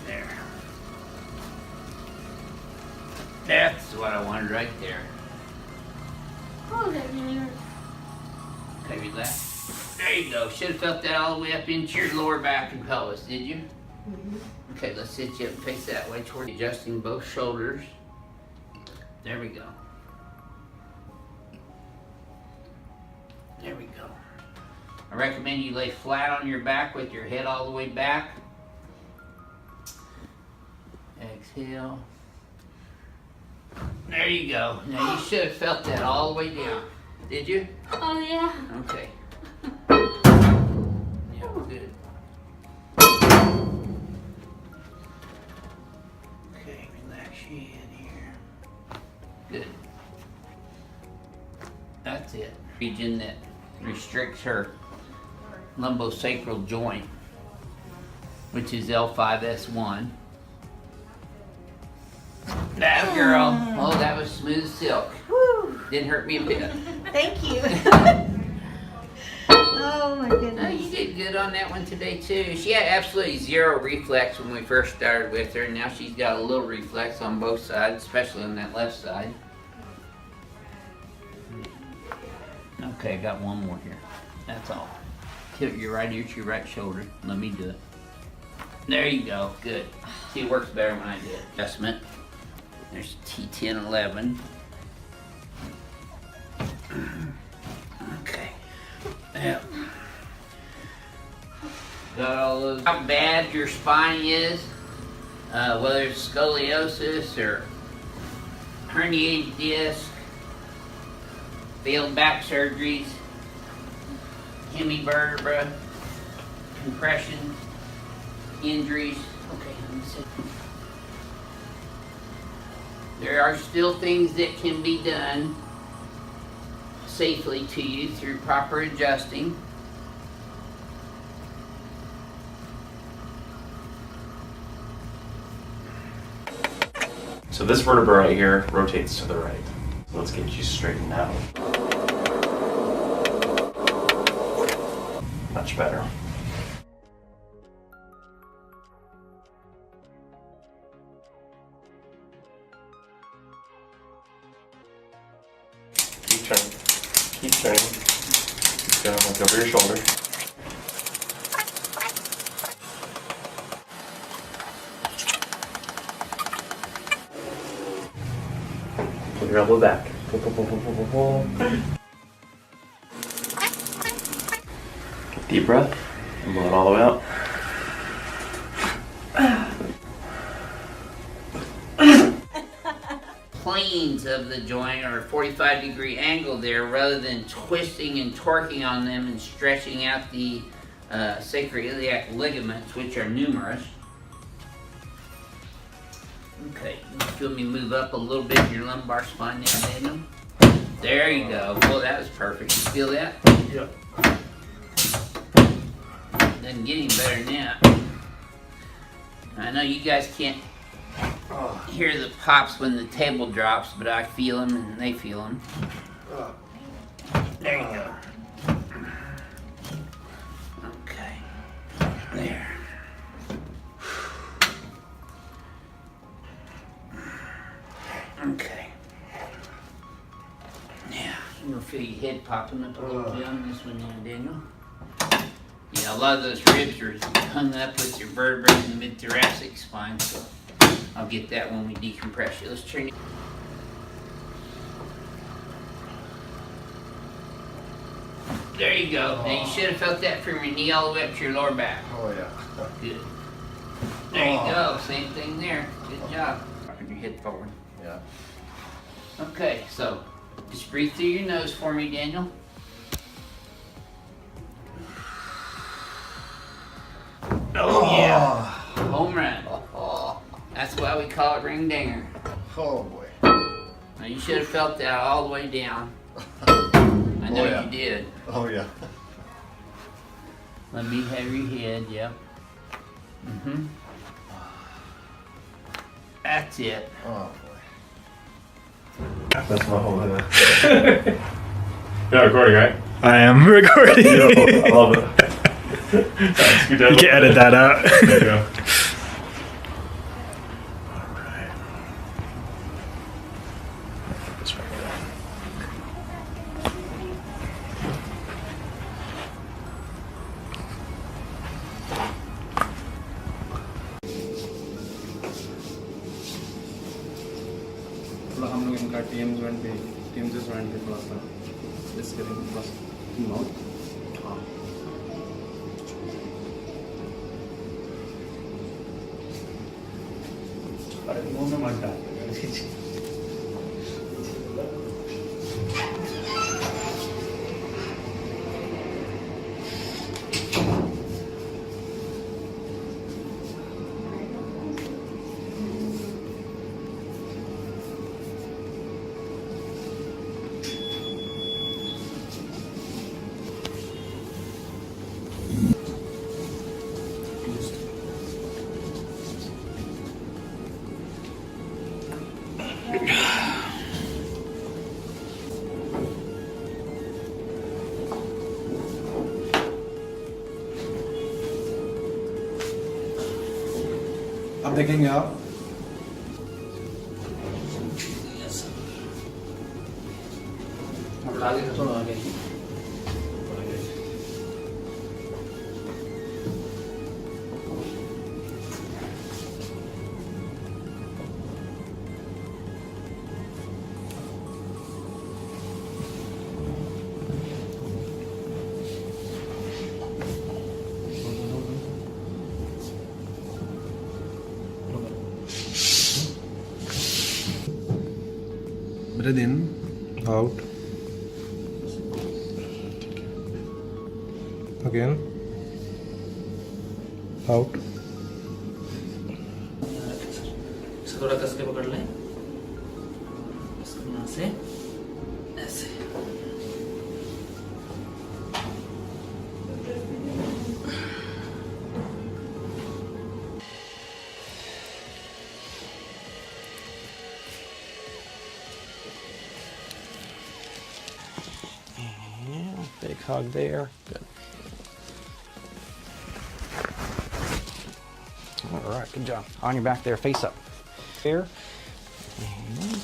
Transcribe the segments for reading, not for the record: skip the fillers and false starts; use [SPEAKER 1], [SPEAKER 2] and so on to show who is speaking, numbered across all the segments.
[SPEAKER 1] There. That's what I wanted right there.
[SPEAKER 2] Oh, that really hurts.
[SPEAKER 1] Okay, relax. There you go. Should have felt that all the way up into your lower back and pelvis, did you?
[SPEAKER 2] Mm-hmm.
[SPEAKER 1] Okay, let's sit you up and face that way toward adjusting both shoulders. There we go. There we go. I recommend you lay flat on your back with your head all the way back. Exhale. There you go. Now you should have felt that all the way down. Did you?
[SPEAKER 2] Oh, yeah.
[SPEAKER 1] Okay. Yeah, good. Okay, relax your head here. Good. That's it. Region that restricts her lumbosacral joint, which is L5S1. That girl. Oh, that was smooth as silk.
[SPEAKER 2] Woo.
[SPEAKER 1] Didn't hurt me a bit.
[SPEAKER 2] Thank you. Oh, my
[SPEAKER 1] No,
[SPEAKER 2] goodness.
[SPEAKER 1] you did good on that one today too. She had absolutely zero reflex when we first started with her, and now she's got a little reflex on both sides, especially on that left side. Okay, I got one more here. That's all. Tilt your right ear to your right shoulder. Let me do it. There you go. Good. See, it works better when I do it. Adjustment. There's T1011. Okay. Yep. Got all those. How bad your spine is, whether it's scoliosis or herniated disc, failed back surgeries, hemivertebra, compression, injuries. Okay, let me see. There are still things that can be done safely to you through proper adjusting.
[SPEAKER 3] So this vertebra right here rotates to the right. So let's get you straightened out. Much better. Keep turning. Keep turning. Keep going, look over your shoulder. Pull your elbow back. Pull, pull, pull, pull, pull, pull, pull. Deep breath. And blow it all the way out.
[SPEAKER 1] Planes of the joint are a 45-degree angle there, rather than twisting and torquing on them and stretching out the sacroiliac ligaments, which are numerous. Okay, you feel me move up a little bit your lumbar spine there, Daniel? There you go. Well, that was perfect. You feel that?
[SPEAKER 3] Yep.
[SPEAKER 1] Doesn't get any better than that. I know you guys can't hear the pops when the table drops, but I feel them and they feel them. There you go. Okay. There. Okay. Yeah, you're gonna feel your head popping up a little bit on this one there, Daniel. Yeah, a lot of those ribs are hung up with your vertebrae in the mid-thoracic spine, so I'll get that when we decompress you. Let's turn you. There you go. Now you should have felt that from your knee all the way up to your lower back.
[SPEAKER 4] Oh, yeah.
[SPEAKER 1] Good. There you go. Same thing there. Good job. Rocking your head forward.
[SPEAKER 4] Yeah.
[SPEAKER 1] Okay, so just breathe through your nose for me, Daniel. Oh yeah. Home run. That's why we call it ring dinger.
[SPEAKER 4] Oh, boy.
[SPEAKER 1] Now you should have felt that all the way down. I know
[SPEAKER 4] yeah.
[SPEAKER 1] you did.
[SPEAKER 4] Oh, yeah.
[SPEAKER 1] Let me have your head, yep. That's it.
[SPEAKER 4] Oh
[SPEAKER 3] That's my whole You're recording, right?
[SPEAKER 5] I am recording.
[SPEAKER 3] Beautiful. I love it.
[SPEAKER 5] You can edit that out.
[SPEAKER 3] There you go. Alright. This right here.
[SPEAKER 4] थोड़ा हम लोग इनका team join पे team से join पे थोड़ा सा dish करेंगे बस नोट हाँ
[SPEAKER 5] अरे मुंह में मत डाल।
[SPEAKER 4] अब देखेंगे आप
[SPEAKER 1] आगे थोड़ा आगे
[SPEAKER 4] breathe in out again out
[SPEAKER 1] इसे थोड़ा कस के पकड़ लें इसको यहाँ से ऐसे
[SPEAKER 6] Yeah, big hug there. Good. All right, good job. On your back there, face up. Here. And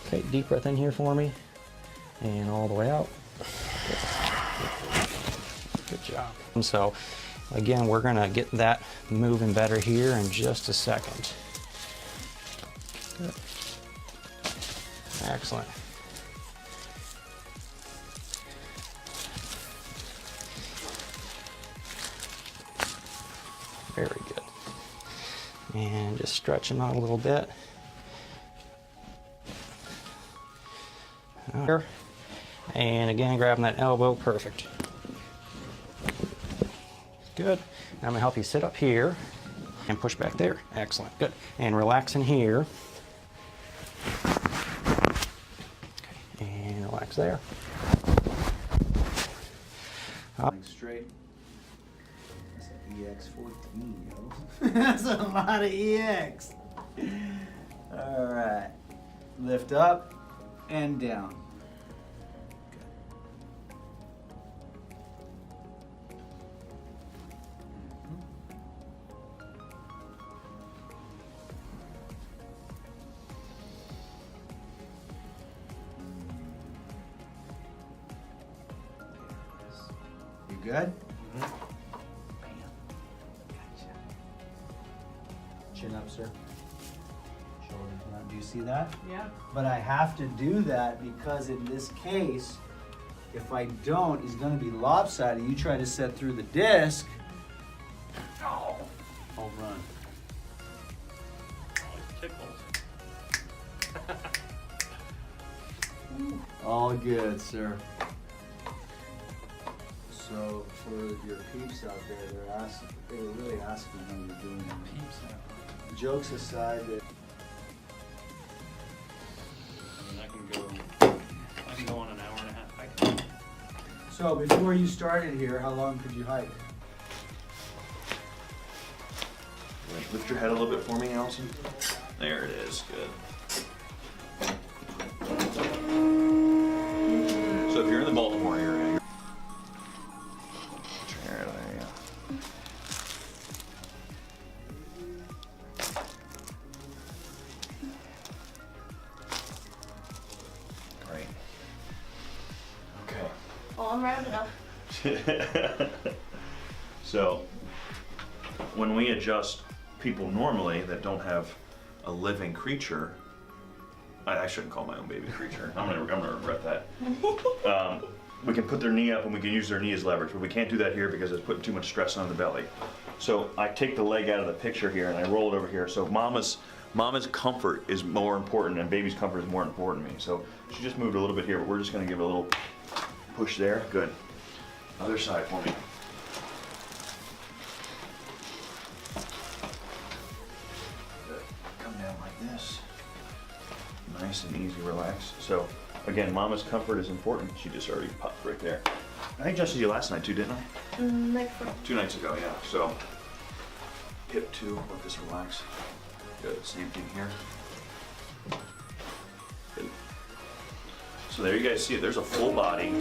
[SPEAKER 6] okay, deep breath in here for me. And all the way out. Good job. And so, again, we're going to get that moving better here in just a second. Good. Excellent. Very good. And just stretching out a little bit. There. And again, grabbing that elbow, perfect. Good. Now I'm gonna help you sit up here and push back there. Excellent, good. And relax in here. Okay. And relax there. Up.
[SPEAKER 7] Straight. That's an EX14, yo. That's a lot of EX. All right. Lift up and down. You good? Bam. Gotcha. Chin up, sir. Shoulders down. Do you see that?
[SPEAKER 2] Yeah.
[SPEAKER 7] But I have to do that because in this case, if I don't, he's going to be lopsided. You try to set through the disc. Oh, I'll run. All good, sir. So for your peeps out there, they were really asking how you're doing. Peeps out. Jokes aside, that
[SPEAKER 3] I can go on an hour and a half.
[SPEAKER 7] so So before you started here, how long could you hike?
[SPEAKER 8] Lift your head a little bit for me, Allison. There it is. Good. So if you're in the Baltimore area, put your hair out of there, yeah. Great. Okay.
[SPEAKER 2] Oh, I'm rounded up.
[SPEAKER 8] So, when we adjust people normally that don't have a living creature, I shouldn't call my own baby creature. I'm gonna regret that. We can put their knee up and we can use their knee as leverage, but we can't do that here because it's putting too much stress on the belly. So I take the leg out of the picture here and I roll it over here. So mama's comfort is more important and baby's comfort is more important to me. So she just moved a little bit here, but we're just gonna give it a little push there. Good. Other side for me. Good. Come down like this. Nice and easy, relax. So again, mama's comfort is important. She just already popped right there. I adjusted you last night too, didn't I?
[SPEAKER 2] Next one.
[SPEAKER 8] 2 nights ago, yeah. So hip 2, let this relax. Good, same thing here. Good. So there you guys see it, there's a full body.